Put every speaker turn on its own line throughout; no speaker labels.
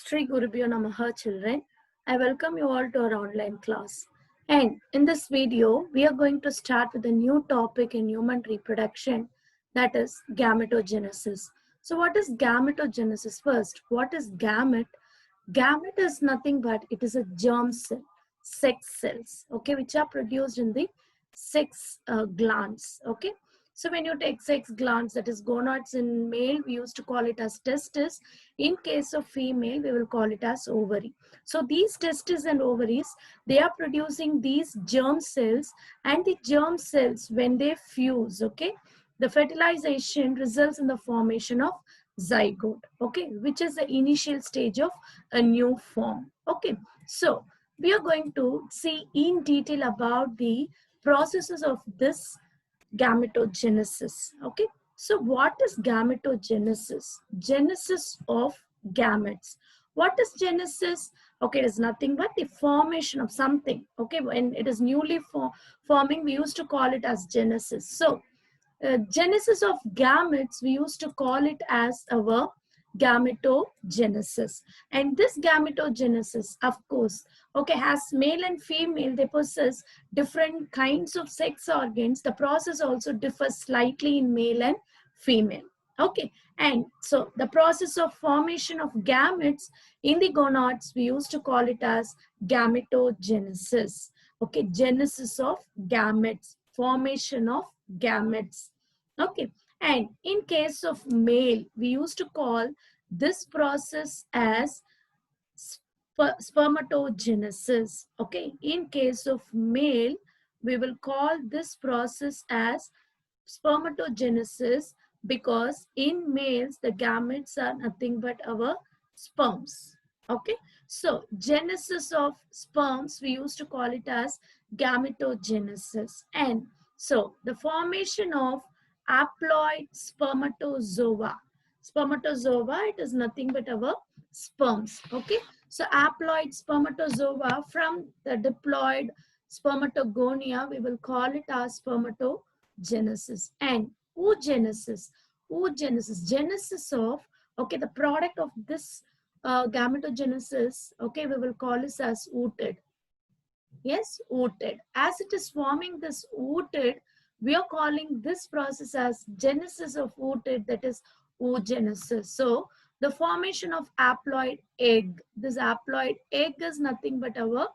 Sri Gurubhyo Namaha children. I welcome you all to our online class. And in this video, we are going to start with a new topic in human reproduction, that is gametogenesis. So what is gametogenesis first? What is gamete? Gamete is nothing but it is a germ cell, sex cells, okay, which are produced in the sex glands, okay. So when you take sex glands, that is gonads in male, we used to call it as testis. In case of female, we will call it as ovary. So these testes and ovaries, they are producing these germ cells, and the germ cells, when they fuse, okay, the fertilization results in the formation of zygote, okay, which is the initial stage of a new form, okay. So we are going to see in detail about the processes of this gametogenesis, okay. So what is gametogenesis? Genesis of gametes. What is genesis? Okay, it is nothing but the formation of something, okay. When it is newly forming, we used to call it as genesis. So genesis of gametes, we used to call it as our gametogenesis. And this gametogenesis, of course, okay, has male and female, they possess different kinds of sex organs. The process also differs slightly in male and female, okay. And so the process of formation of gametes in the gonads, we used to call it as gametogenesis, okay. Genesis of gametes, formation of gametes, okay. And in case of male, we used to call this process as spermatogenesis, okay. In case of male, we will call this process as spermatogenesis, because in males the gametes are nothing but our sperms, okay. So genesis of sperms, we used to call it as gametogenesis. And so the formation of haploid spermatozoa, it is nothing but our sperms, okay. So haploid spermatozoa from the diploid spermatogonia, we will call it as spermatogenesis. And oogenesis, genesis of, okay, the product of this gametogenesis, okay, we will call this as ooted. Yes, ooted. As it is forming this ooted, we are calling this process as genesis of ooted, that is oogenesis. So the formation of haploid egg, this haploid egg is nothing but our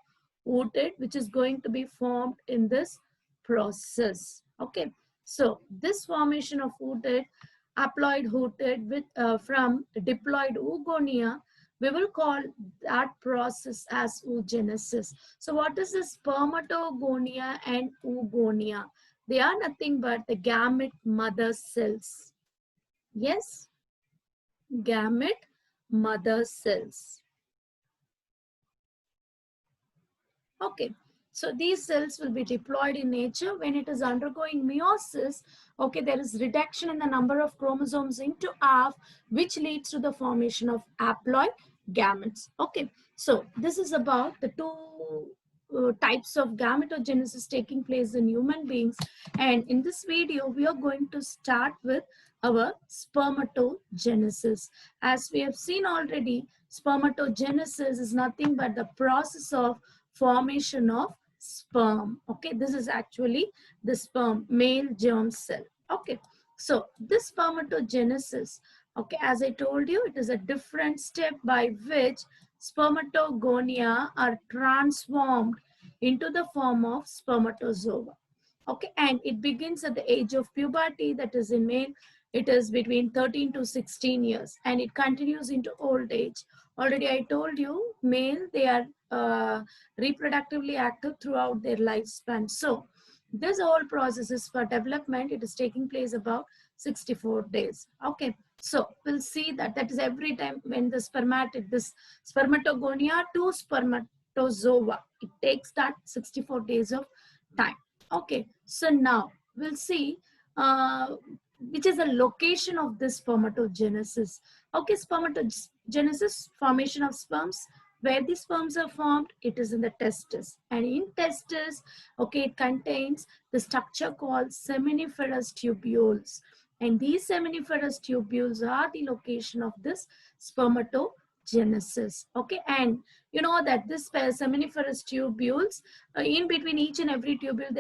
ooted, which is going to be formed in this process, okay. So this formation of ooted, haploid ooted with from diploid oogonia, we will call that process as oogenesis. So what is this spermatogonia and oogonia? They are nothing but the gamete mother cells. Yes, gamete mother cells. Okay, so these cells will be diploid in nature. When it is undergoing meiosis, okay, there is reduction in the number of chromosomes into half, which leads to the formation of haploid gametes. Okay, so this is about the two types of gametogenesis taking place in human beings. And in this video, we are going to start with our spermatogenesis. As we have seen already, spermatogenesis is nothing but the process of formation of sperm, okay. This is actually the sperm, male germ cell, okay. So this spermatogenesis, okay, as I told you, it is a different step by which spermatogonia are transformed into the form of spermatozoa, okay. And it begins at the age of puberty, that is in male it is between 13 to 16 years, and it continues into old age. Already I told you, male, they are reproductively active throughout their lifespan. So this whole process is for development, it is taking place about 64 days, okay. So we'll see that is every time when the this spermatogonia to spermatozoa, it takes that 64 days of time, okay. So now we'll see which is the location of this spermatogenesis. Okay, spermatogenesis, formation of sperms. Where the sperms are formed, it is in the testis. And in testis, okay, it contains the structure called seminiferous tubules. And these seminiferous tubules are the location of this spermatogenesis. spermatogenesis. Okay, and you know that this seminiferous tubules, in between each and every tubule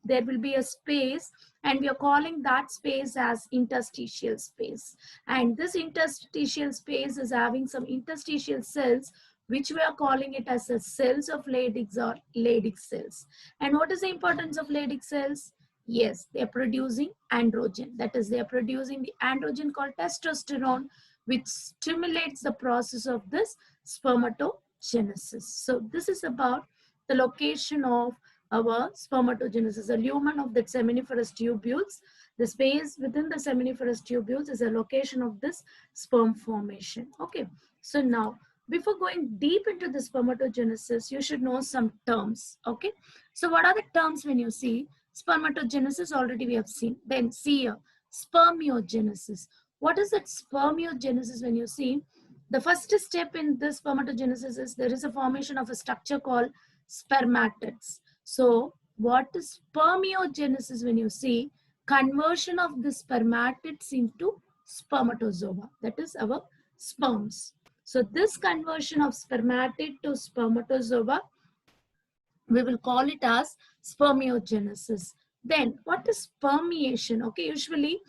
there will be a space, and we are calling that space as interstitial space. And this interstitial space is having some interstitial cells, which we are calling it as the cells of Leydig or Leydig cells. And what is the importance of Leydig cells? Yes, they are producing androgen. That is, they are producing the androgen called testosterone, which stimulates the process of this spermatogenesis. So this is about the location of our spermatogenesis, the lumen of the seminiferous tubules. The space within the seminiferous tubules is a location of this sperm formation. Okay, so now before going deep into the spermatogenesis, you should know some terms. Okay, so what are the terms when you see spermatogenesis? Already we have seen. Then see here, spermiogenesis. What is that spermiogenesis? When you see, the first step in this spermatogenesis is there is a formation of a structure called spermatids. So what is spermiogenesis? When you see, conversion of the spermatids into spermatozoa, that is our sperms. So this conversion of spermatid to spermatozoa, we will call it as spermiogenesis. Then what is permeation? Okay, usually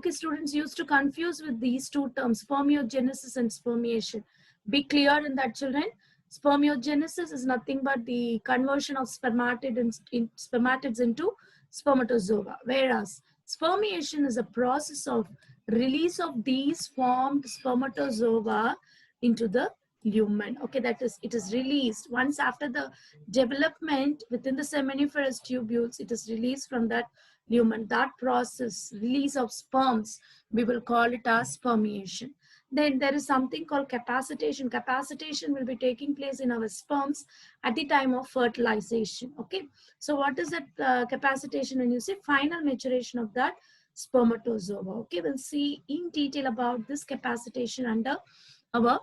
students used to confuse with these two terms, spermiogenesis and spermiation. Be clear in that, children. Spermiogenesis is nothing but the conversion of spermatids into spermatozoa, whereas spermiation is a process of release of these formed spermatozoa into the lumen. Okay, that is, it is released once after the development within the seminiferous tubules. It is released from that lumen. That process, release of sperms, we will call it as spermiation. Then there is something called capacitation. Capacitation will be taking place in our sperms at the time of fertilization. Okay, so what is that capacitation? When you say final maturation of that spermatozoa. Okay, we'll see in detail about this capacitation under our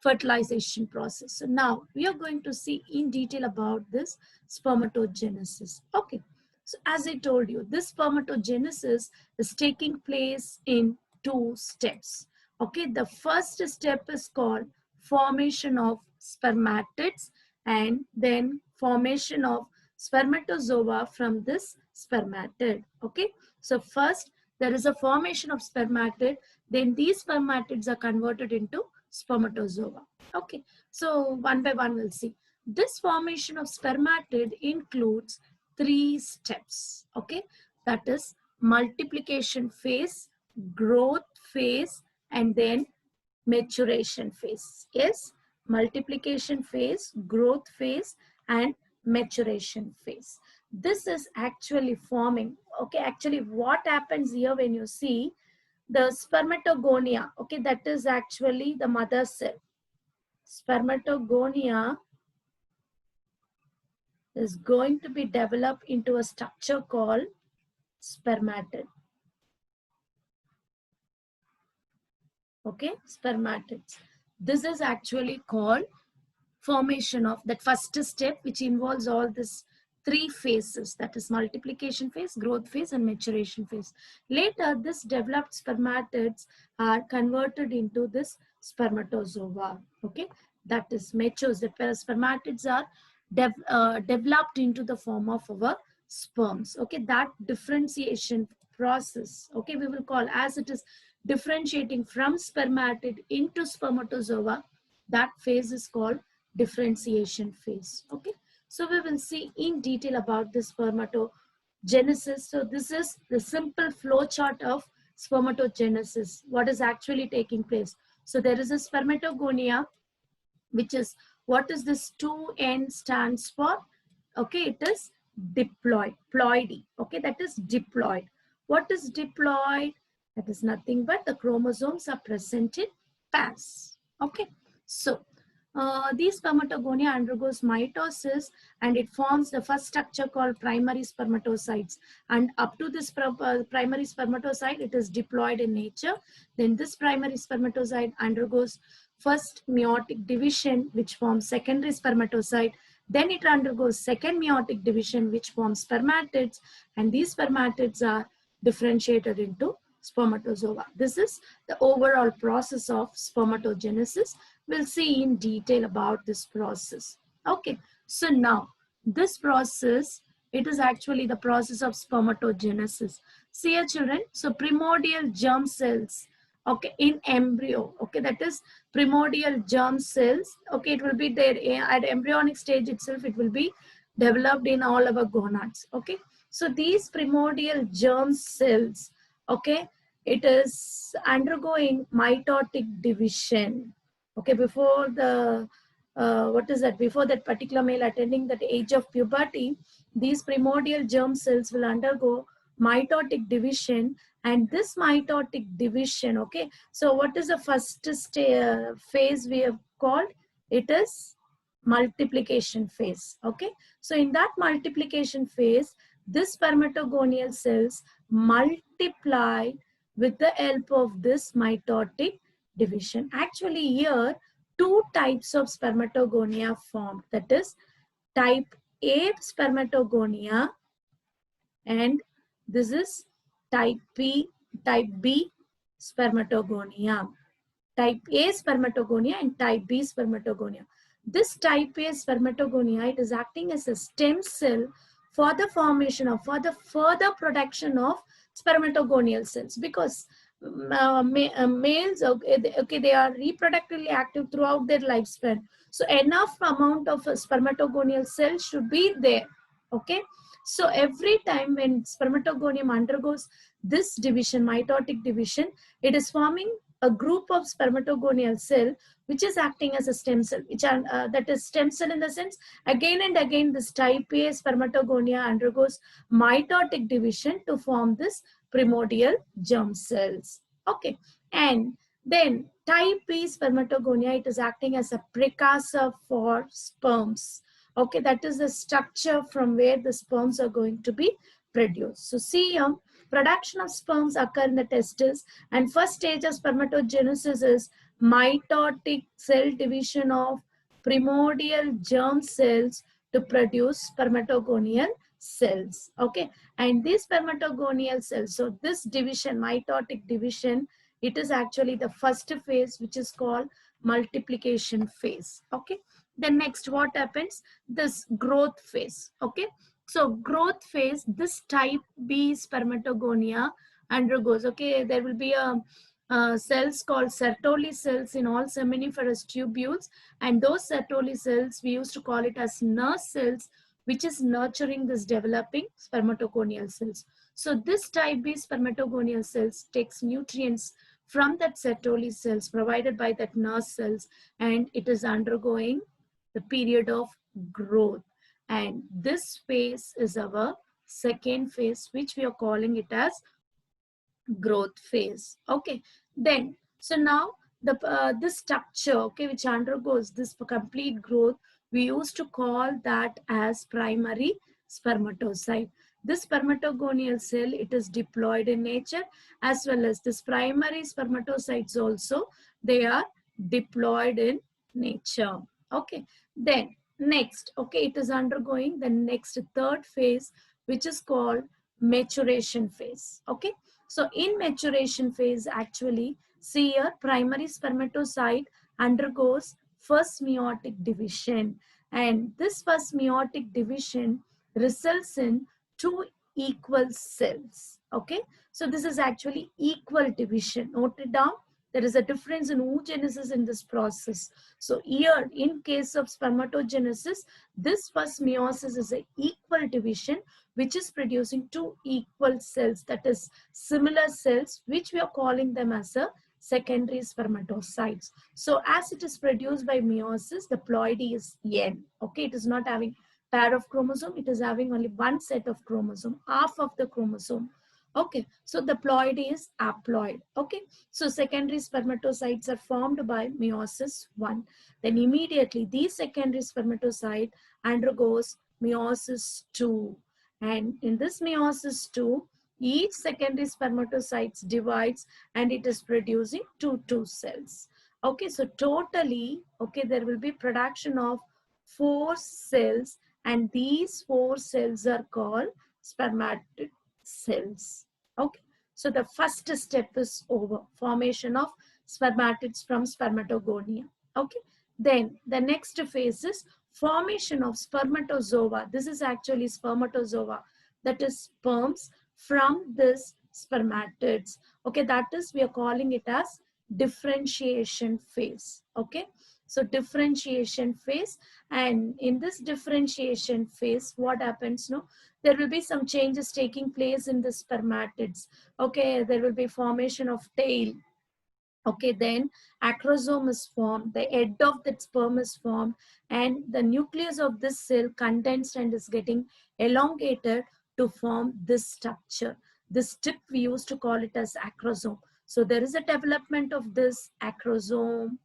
fertilization process. So now we are going to see in detail about this spermatogenesis. Okay, so as I told you, this spermatogenesis is taking place in two steps. Okay, the first step is called formation of spermatids, and then formation of spermatozoa from this spermatid. Okay, so first there is a formation of spermatid, then these spermatids are converted into spermatozoa. Okay, so one by one we'll see. This formation of spermatid includes three steps. Okay, that is multiplication phase, growth phase, and then maturation phase. Yes, multiplication phase, growth phase, and maturation phase. This is actually forming. Okay, actually what happens here when you see the spermatogonia, okay, that is actually the mother cell. Spermatogonia is going to be developed into a structure called spermatid. Okay, spermatids. This is actually called formation of that first step, which involves all this three phases, that is multiplication phase, growth phase, and maturation phase. Later, this developed spermatids are converted into this spermatozoa. Okay, that is matures. The spermatids are developed into the form of our sperms. Okay, that differentiation process, okay, we will call, as it is differentiating from spermatid into spermatozoa, that phase is called differentiation phase. Okay, so we will see in detail about this spermatogenesis. So this is the simple flow chart of spermatogenesis, what is actually taking place. So there is a spermatogonia, which is, what is this 2N stands for? Okay, it is diploid, ploidy. Okay, that is diploid. What is diploid? That is nothing but the chromosomes are present in pairs. Okay, so these spermatogonia undergoes mitosis, and it forms the first structure called primary spermatocytes. And up to this primary spermatocyte, it is diploid in nature. Then this primary spermatocyte undergoes first meiotic division, which forms secondary spermatocyte. Then it undergoes second meiotic division, which forms spermatids, and these spermatids are differentiated into spermatozoa. This is the overall process of spermatogenesis. We'll see in detail about this process. Okay, so now this process, it is actually the process of spermatogenesis. See here children, so primordial germ cells, okay, in embryo, okay, that is primordial germ cells, okay, it will be there at embryonic stage itself, it will be developed in all our gonads, okay. So these primordial germ cells, okay, it is undergoing mitotic division, okay, before the what is that, before that particular male attending that age of puberty, these primordial germ cells will undergo mitotic division. And this mitotic division, okay, so what is the first phase we have called? It is multiplication phase, okay. So in that multiplication phase, this spermatogonial cells multiply with the help of this mitotic division. Actually here two types of spermatogonia formed, that is type A spermatogonia, and this is type B spermatogonia. Type A spermatogonia and type B spermatogonia. This type A spermatogonia, it is acting as a stem cell for the formation of, for the further production of spermatogonial cells, because males, okay, they are reproductively active throughout their lifespan. So enough amount of spermatogonial cells should be there, okay. So every time when spermatogonium undergoes this division, mitotic division, it is forming a group of spermatogonial cell which is acting as a stem cell, which are that is stem cell in the sense, again and again this type A spermatogonia undergoes mitotic division to form this primordial germ cells, okay. And then type B spermatogonia, it is acting as a precursor for sperms, okay, that is the structure from where the sperms are going to be produced. So see here, production of sperms occur in the testes, and first stage of spermatogenesis is mitotic cell division of primordial germ cells to produce spermatogonial cells, okay. And these spermatogonial cells, so this division, mitotic division, it is actually the first phase, which is called multiplication phase, okay. Then next what happens, this growth phase, okay. So growth phase, this type B spermatogonia undergoes, okay, there will be a cells called Sertoli cells in all seminiferous tubules, and those Sertoli cells we used to call it as nurse cells, which is nurturing this developing spermatogonial cells. So this type B spermatogonial cells takes nutrients from that Sertoli cells provided by that nurse cells, and it is undergoing the period of growth. And this phase is our second phase, which we are calling it as growth phase, okay. Then so now the this structure, okay, which undergoes this complete growth, we used to call that as primary spermatocyte. This spermatogonial cell, it is diploid in nature, as well as this primary spermatocytes also, they are diploid in nature, okay. Then next, okay, it is undergoing the next third phase, which is called maturation phase, okay. So in maturation phase, actually, see here, primary spermatocyte undergoes first meiotic division, and this first meiotic division results in two equal cells, okay. So this is actually equal division. Note it down. There is a difference in oogenesis in this process. So here, in case of spermatogenesis, this first meiosis is an equal division, which is producing two equal cells, that is similar cells, which we are calling them as a secondary spermatocytes. So as it is produced by meiosis, the ploidy is N, okay. It is not having pair of chromosome, it is having only one set of chromosome, half of the chromosome, okay. So the ploidy is haploid, okay. So secondary spermatocytes are formed by meiosis 1. Then immediately these secondary spermatocyte undergoes meiosis 2. And in this meiosis 2, each secondary spermatocyte divides and it is producing two cells. Okay, so totally, okay, there will be production of 4 cells, and these 4 cells are called spermatid cells. Okay, So the first step is over, formation of spermatids from spermatogonia. Okay. Then the next phase is formation of spermatozoa. This is actually spermatozoa, that is sperms from this spermatids. Okay, that is, we are calling it as differentiation phase. Okay, so differentiation phase, and in this differentiation phase, what happens? No, there will be some changes taking place in the spermatids. Okay, there will be formation of tail. Okay, then acrosome is formed, the head of that sperm is formed, and the nucleus of this cell condensed and is getting elongated to form this structure. This tip we used to call it as acrosome. So there is a development of this acrosome,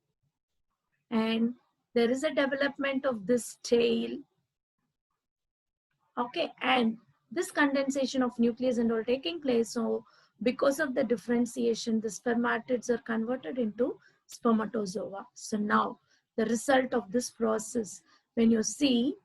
and there is a development of this tail. Okay, and this condensation of nucleus and all taking place. So because of the differentiation, the spermatids are converted into spermatozoa. So now the result of this process, when you see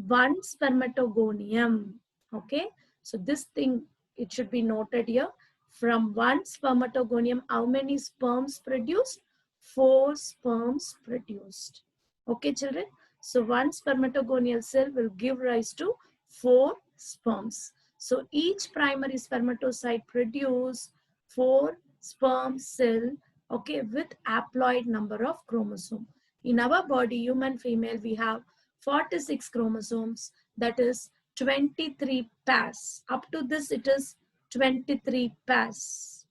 one spermatogonium, okay, so this thing, it should be noted here. From one spermatogonium, how many sperms produced? 4 sperms produced. Okay, children. So one spermatogonial cell will give rise to 4 sperms. So each primary spermatocyte produce 4 sperm cell, okay, with haploid number of chromosome. In our body, human female, we have 46 chromosomes, that is 23 pairs. Up to this, it is 23 pairs.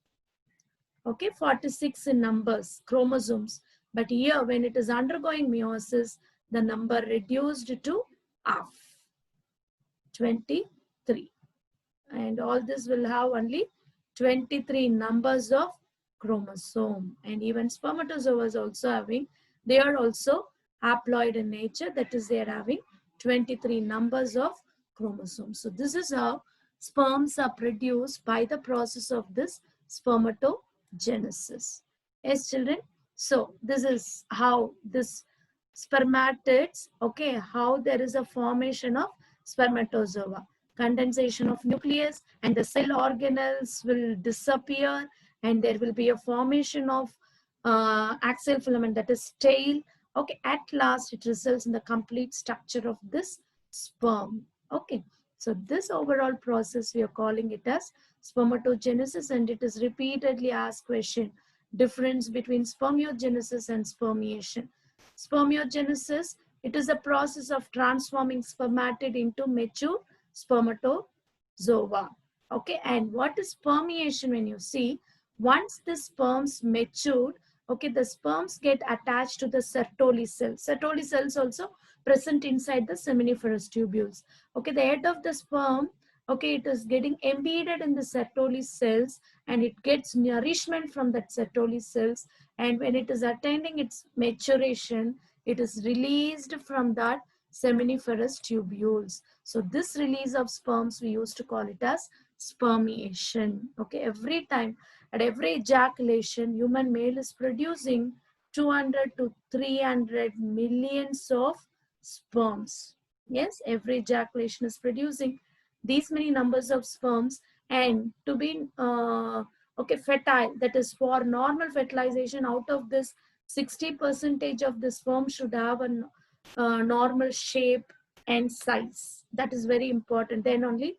Okay, 46 in numbers, chromosomes. But here, when it is undergoing meiosis, the number reduced to half, 23. And all this will have only 23 numbers of chromosome. And even spermatozoa is also having, they are also haploid in nature, that is, they are having 23 numbers of chromosomes. So this is how sperms are produced by the process of this spermatogenesis. Yes, children. So this is how this spermatids, okay, how there is a formation of spermatozoa, condensation of nucleus, and the cell organelles will disappear, and there will be a formation of axial filament, that is tail. Okay, at last it results in the complete structure of this sperm. Okay, so this overall process we are calling it as spermatogenesis, and it is repeatedly asked question, difference between spermiogenesis and spermiation. Spermiogenesis, it is a process of transforming spermatid into mature spermatozoa. Okay, and what is spermiation? When you see, once the sperms matured, okay, the sperms get attached to the Sertoli cells. Sertoli cells also present inside the seminiferous tubules. Okay, the head of the sperm, okay, it is getting embedded in the Sertoli cells, and it gets nourishment from that Sertoli cells, and when it is attaining its maturation, it is released from that seminiferous tubules. So this release of sperms, we used to call it as spermiation. Okay, every time, at every ejaculation, human male is producing 200 to 300 millions of sperms. Yes, every ejaculation is producing these many numbers of sperms, and to be okay, fertile, that is for normal fertilization, out of this 60% of the sperm should have a normal shape and size. That is very important. Then only,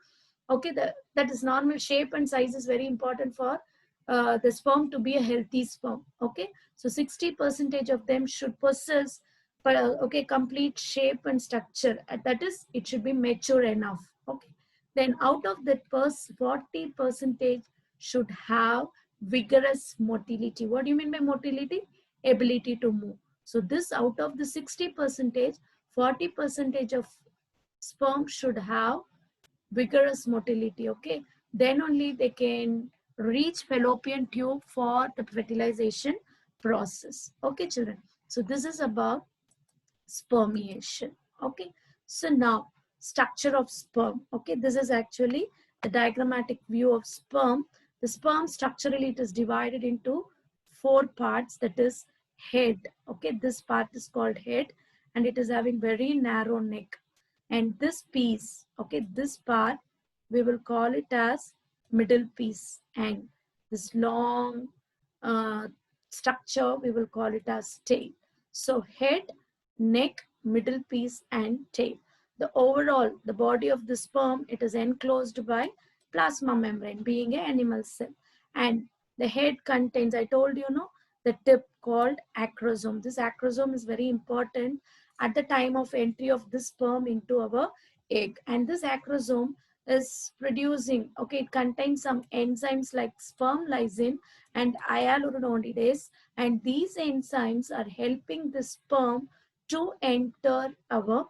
okay, that is normal shape and size is very important for the sperm to be a healthy sperm. Okay, so 60% of them should possess okay, complete shape and structure. That is, it should be mature enough. Okay, then out of that 40% should have vigorous motility. What do you mean by motility? Ability to move. So this, out of the 60%, 40% of sperm should have vigorous motility. Okay, then only they can reach fallopian tube for the fertilization process. Okay, children. So this is about spermiation. Okay, so now structure of sperm. Okay, this is actually the diagrammatic view of sperm. The sperm structurally, it is divided into 4 parts, that is head. Okay, this part is called head, and it is having very narrow neck. And this piece, okay, this part, we will call it as middle piece, and this long structure, we will call it as tail. So head, neck, middle piece, and tail. The overall, the body of the sperm, it is enclosed by plasma membrane, being an animal cell. And the head contains, I told you, no, the tip called acrosome. This acrosome is very important at the time of entry of this sperm into our egg. And this acrosome is producing, okay, it contains some enzymes like sperm lysine and hyaluronidase, and these enzymes are helping the sperm to enter our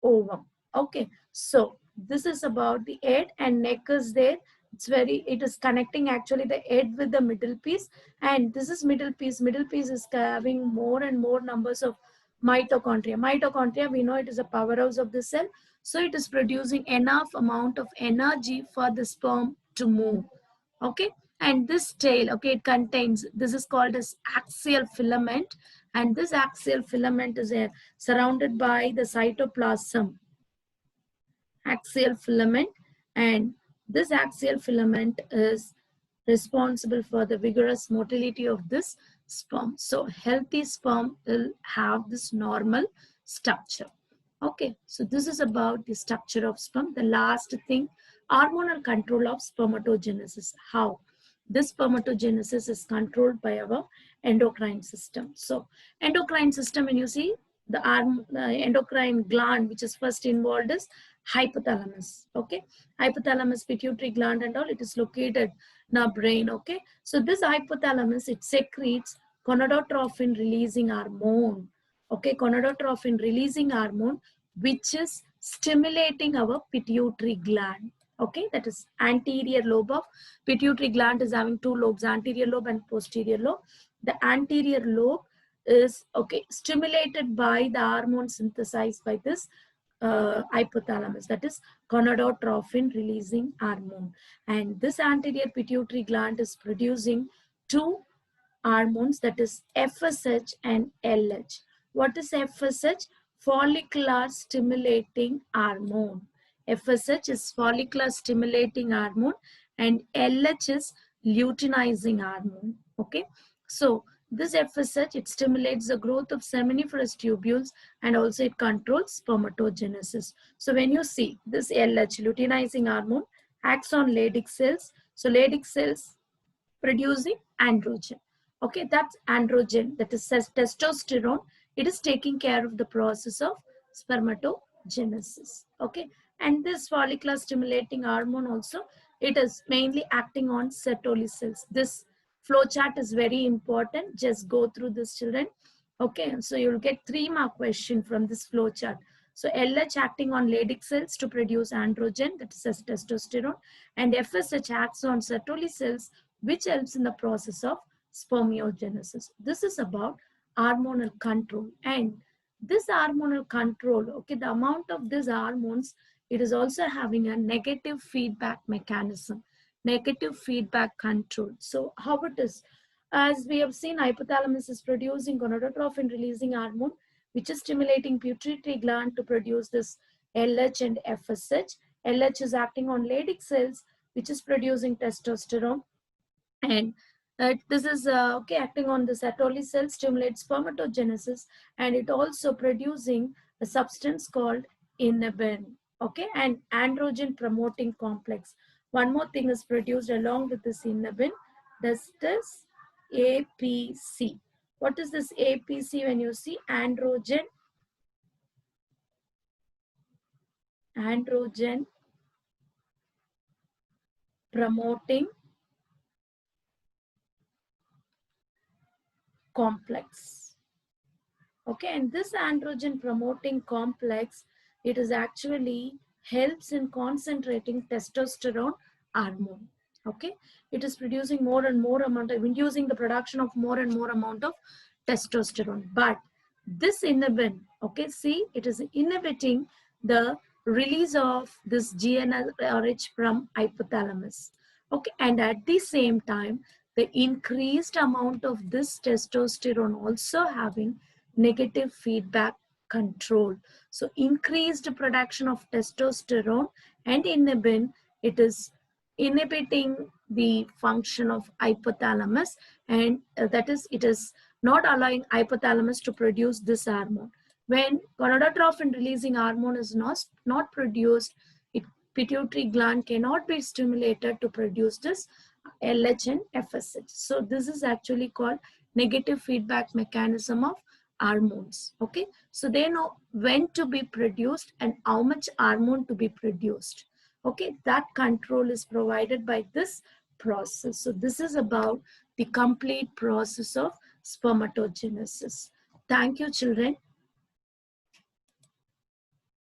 ovum. Okay, so this is about the head and neck is there. It is connecting actually the head with the middle piece, and this is middle piece. Middle piece is having more and more numbers of mitochondria. Mitochondria, we know it is a powerhouse of the cell, so it is producing enough amount of energy for the sperm to move. Okay, and this tail, okay, it contains, this is called as axial filament, and this axial filament is surrounded by the cytoplasm axial filament, and this axial filament is responsible for the vigorous motility of this sperm. So healthy sperm will have this normal structure. Okay, so this is about the structure of sperm. The last thing, hormonal control of spermatogenesis. How? This spermatogenesis is controlled by our endocrine system. So endocrine system, when you see the endocrine gland, which is first involved is hypothalamus. Okay, hypothalamus, pituitary gland and all, it is located in our brain. Okay, so this hypothalamus, it secretes gonadotropin releasing hormone. Okay, gonadotropin releasing hormone, which is stimulating our pituitary gland. Okay, that is anterior lobe of pituitary gland is having two lobes, anterior lobe and posterior lobe. The anterior lobe is, okay, stimulated by the hormone synthesized by this hypothalamus, that is gonadotropin releasing hormone. And this anterior pituitary gland is producing two hormones, that is FSH and LH. What is FSH? Follicular stimulating hormone. FSH is follicular stimulating hormone and LH is luteinizing hormone. Okay, so this FSH, it stimulates the growth of seminiferous tubules and also it controls spermatogenesis. So when you see this LH, luteinizing hormone, acts on Leydig cells. So Leydig cells producing androgen. Okay, that's androgen, that is testosterone. It is taking care of the process of spermatogenesis. Okay, and this follicular stimulating hormone also, it is mainly acting on Sertoli cells. This flow chart is very important. Just go through this, children. Okay, so you'll get 3-mark question from this flow chart. So LH acting on Leydig cells to produce androgen, that is testosterone, and FSH acts on Sertoli cells, which helps in the process of spermiogenesis. This is about hormonal control. And this hormonal control, okay, the amount of these hormones, it is also having a negative feedback mechanism, negative feedback control. So how it is? As we have seen, hypothalamus is producing gonadotropin releasing hormone, which is stimulating pituitary gland to produce this LH and FSH. LH is acting on Leydig cells, which is producing testosterone, and this is okay, acting on the Sertoli cell, stimulates spermatogenesis, and it also producing a substance called inhibin. Okay, and androgen promoting complex. One more thing is produced along with this inhibin. This is APC. What is this APC? When you see androgen promoting complex. Okay, and this androgen promoting complex, it is actually helps in concentrating testosterone hormone. Okay, it is producing more and more amount of, inducing the production of more and more amount of testosterone. But this inhibin, okay, see, it is inhibiting the release of this GnRH from hypothalamus. Okay, and at the same time, the increased amount of this testosterone also having negative feedback control. So increased production of testosterone and inhibin, it is inhibiting the function of hypothalamus, and that is, it is not allowing hypothalamus to produce this hormone. When gonadotropin releasing hormone is not produced, it pituitary gland cannot be stimulated to produce this LH and FSH. So this is actually called negative feedback mechanism of hormones. Okay, so they know when to be produced and how much hormone to be produced. Okay, that control is provided by this process. So this is about the complete process of spermatogenesis. Thank you, children.